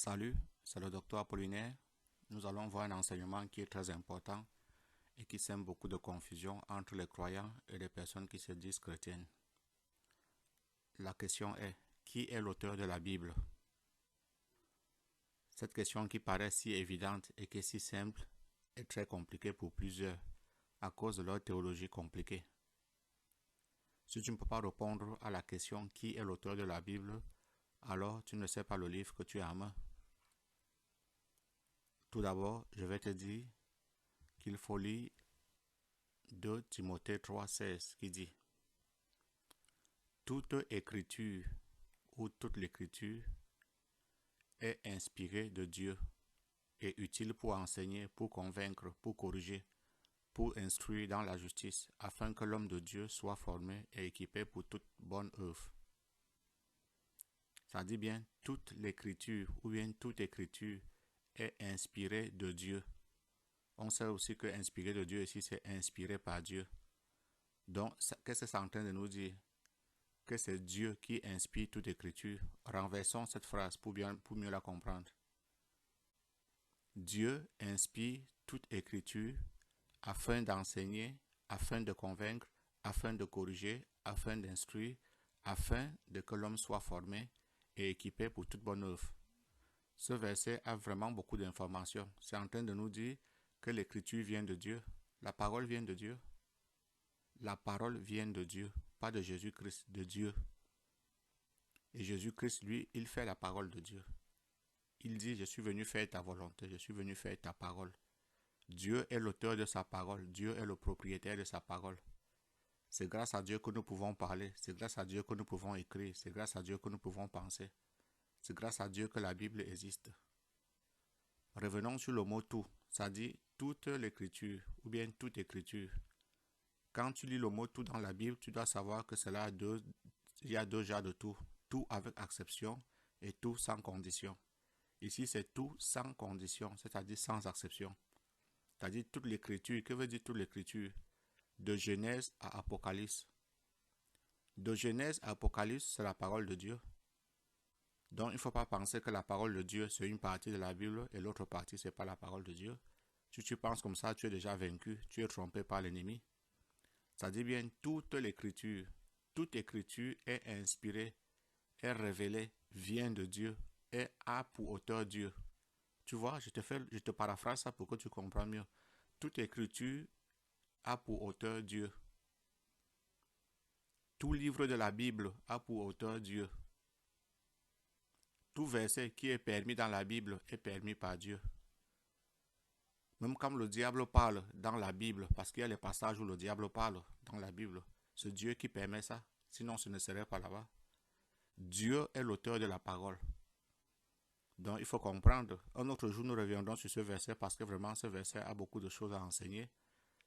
Salut, c'est le docteur Apollinaire. Nous allons voir un enseignement qui est très important et qui sème beaucoup de confusion entre les croyants et les personnes qui se disent chrétiennes. La question est, qui est l'auteur de la Bible? Cette question qui paraît si évidente et qui est si simple est très compliquée pour plusieurs à cause de leur théologie compliquée. Si tu ne peux pas répondre à la question qui est l'auteur de la Bible, alors tu ne sais pas le livre que tu as en main. Tout d'abord, je vais te dire qu'il faut lire 2 Timothée 3,16 qui dit « Toute écriture ou toute l'écriture est inspirée de Dieu et utile pour enseigner, pour convaincre, pour corriger, pour instruire dans la justice, afin que l'homme de Dieu soit formé et équipé pour toute bonne œuvre. » Ça dit bien toute l'écriture ou bien toute écriture est inspirée de Dieu. On sait aussi que inspiré de Dieu ici, c'est inspiré par Dieu. Donc, qu'est-ce que c'est en train de nous dire? Que c'est Dieu qui inspire toute écriture. Renversons cette phrase pour mieux la comprendre. Dieu inspire toute écriture afin d'enseigner, afin de convaincre, afin de corriger, afin d'instruire, afin de que l'homme soit formé et équipé pour toute bonne œuvre. Ce verset a vraiment beaucoup d'informations. C'est en train de nous dire que l'écriture vient de Dieu, la parole vient de Dieu. La parole vient de Dieu, pas de Jésus-Christ, de Dieu. Et Jésus-Christ, lui, il fait la parole de Dieu. Il dit, je suis venu faire ta volonté, je suis venu faire ta parole. Dieu est l'auteur de sa parole, Dieu est le propriétaire de sa parole. C'est grâce à Dieu que nous pouvons parler, c'est grâce à Dieu que nous pouvons écrire, c'est grâce à Dieu que nous pouvons penser. C'est grâce à Dieu que la Bible existe. Revenons sur le mot tout, ça dit toute l'écriture ou bien toute écriture. Quand tu lis le mot tout dans la Bible, tu dois savoir que il y a deux genres de tout. Tout avec acception et tout sans condition. Ici, c'est tout sans condition, c'est-à-dire sans exception. C'est-à-dire toute l'écriture. Que veut dire toute l'écriture? De Genèse à Apocalypse. De Genèse à Apocalypse, c'est la parole de Dieu. Donc, il ne faut pas penser que la parole de Dieu, c'est une partie de la Bible et l'autre partie, ce n'est pas la parole de Dieu. Si tu penses comme ça, tu es déjà vaincu, tu es trompé par l'ennemi. Ça dit bien toute l'écriture. Toute écriture est inspirée, est révélée, vient de Dieu et a pour auteur Dieu. Tu vois, je te paraphrase ça pour que tu comprennes mieux. Toute écriture a pour auteur Dieu. Tout livre de la Bible a pour auteur Dieu. Tout verset qui est permis dans la Bible est permis par Dieu. Même quand le diable parle dans la Bible, parce qu'il y a les passages où le diable parle dans la Bible, c'est Dieu qui permet ça, sinon ce ne serait pas là-bas. Dieu est l'auteur de la parole. Donc il faut comprendre. Un autre jour, nous reviendrons sur ce verset parce que vraiment ce verset a beaucoup de choses à enseigner.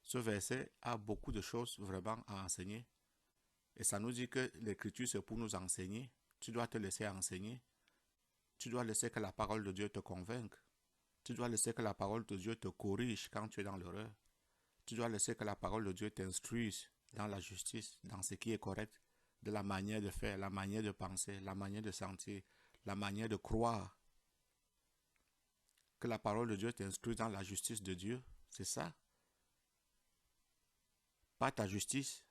Ce verset a beaucoup de choses vraiment à enseigner. Et ça nous dit que l'écriture c'est pour nous enseigner. Tu dois te laisser enseigner. Tu dois laisser que la parole de Dieu te convainque. Tu dois laisser que la parole de Dieu te corrige quand tu es dans l'erreur. Tu dois laisser que la parole de Dieu t'instruise dans la justice, dans ce qui est correct, de la manière de faire, la manière de penser, la manière de sentir, la manière de croire. Que la parole de Dieu t'instruise dans la justice de Dieu, c'est ça. Pas ta justice,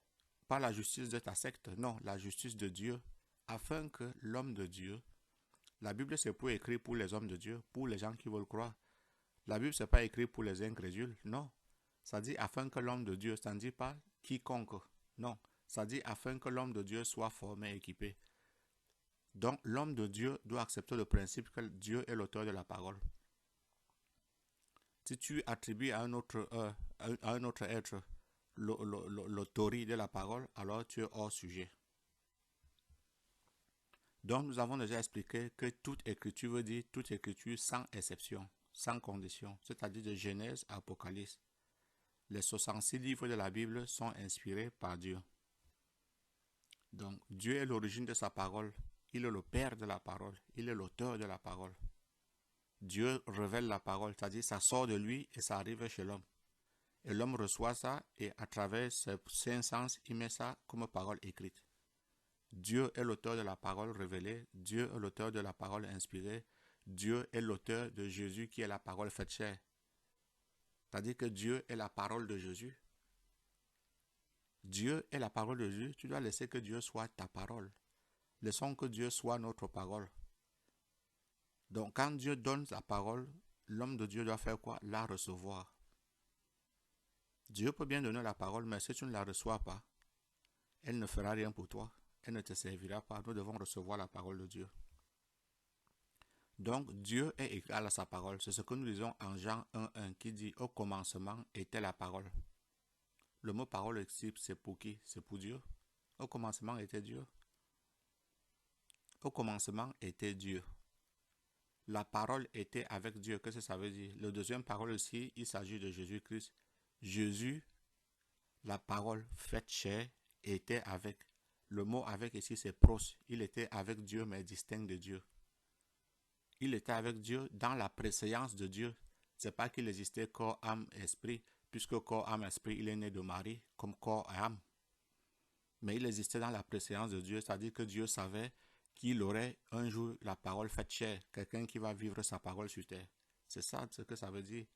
pas la justice de ta secte, non, la justice de Dieu, afin que l'homme de Dieu, la Bible c'est pour écrire pour les hommes de Dieu, pour les gens qui veulent croire. La Bible c'est pas écrit pour les incrédules, non. Ça dit afin que l'homme de Dieu, ça ne dit pas quiconque, non. Ça dit afin que l'homme de Dieu soit formé et équipé. Donc l'homme de Dieu doit accepter le principe que Dieu est l'auteur de la parole. Si tu attribues à un autre être l'autorité de la parole, alors tu es hors sujet. Donc nous avons déjà expliqué que toute écriture veut dire toute écriture sans exception, sans condition, c'est-à-dire de Genèse à Apocalypse. Les 66 livres de la Bible sont inspirés par Dieu. Donc Dieu est l'origine de sa parole, il est le père de la parole, il est l'auteur de la parole. Dieu révèle la parole, c'est-à-dire ça sort de lui et ça arrive chez l'homme. Et l'homme reçoit ça et à travers ses cinq sens, il met ça comme parole écrite. Dieu est l'auteur de la parole révélée, Dieu est l'auteur de la parole inspirée, Dieu est l'auteur de Jésus qui est la parole faite chair. C'est-à-dire que Dieu est la parole de Jésus. Dieu est la parole de Jésus. Tu dois laisser que Dieu soit ta parole. Laissons que Dieu soit notre parole. Donc quand Dieu donne sa parole, l'homme de Dieu doit faire quoi? La recevoir. Dieu peut bien donner la parole, mais si tu ne la reçois pas, elle ne fera rien pour toi. Elle ne te servira pas. Nous devons recevoir la parole de Dieu. Donc Dieu est égal à sa parole. C'est ce que nous lisons en Jean 1:1 qui dit « Au commencement était la parole ». Le mot parole ici, c'est pour qui? C'est pour Dieu. Au commencement était Dieu. Au commencement était Dieu. La parole était avec Dieu. Qu'est-ce que ça veut dire? Le deuxième parole ici, il s'agit de Jésus-Christ. Jésus, la parole faite chair, était avec. Le mot avec ici, c'est pros. Il était avec Dieu, mais distinct de Dieu. Il était avec Dieu dans la préséance de Dieu. Ce n'est pas qu'il existait corps, âme, esprit, puisque corps, âme, esprit, il est né de Marie, comme corps et âme. Mais il existait dans la préséance de Dieu, c'est-à-dire que Dieu savait qu'il aurait un jour la parole faite chair, quelqu'un qui va vivre sa parole sur terre. C'est ça ce que ça veut dire.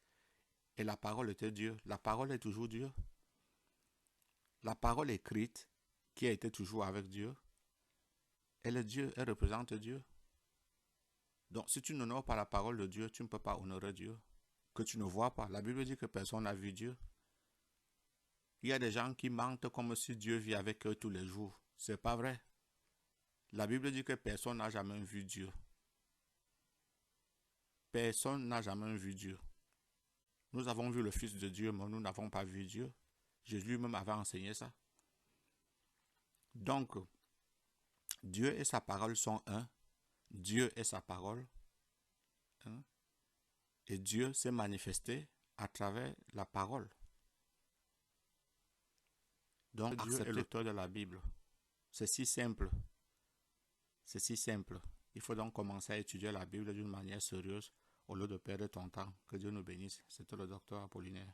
Et la parole était Dieu. La parole est toujours Dieu. La parole écrite, qui a été toujours avec Dieu, elle est Dieu, elle représente Dieu. Donc si tu n'honores pas la parole de Dieu, tu ne peux pas honorer Dieu. Que tu ne vois pas. La Bible dit que personne n'a vu Dieu. Il y a des gens qui mentent comme si Dieu vit avec eux tous les jours. C'est pas vrai. La Bible dit que personne n'a jamais vu Dieu. Personne n'a jamais vu Dieu. Nous avons vu le Fils de Dieu, mais nous n'avons pas vu Dieu. Jésus lui-même avait enseigné ça. Donc, Dieu et sa parole sont un. Dieu est sa parole. Hein? Et Dieu s'est manifesté à travers la parole. Donc, Dieu est l'auteur de la Bible. C'est si simple. C'est si simple. Il faut donc commencer à étudier la Bible d'une manière sérieuse au lieu de perdre ton temps. Que Dieu nous bénisse. C'était le docteur Apollinaire.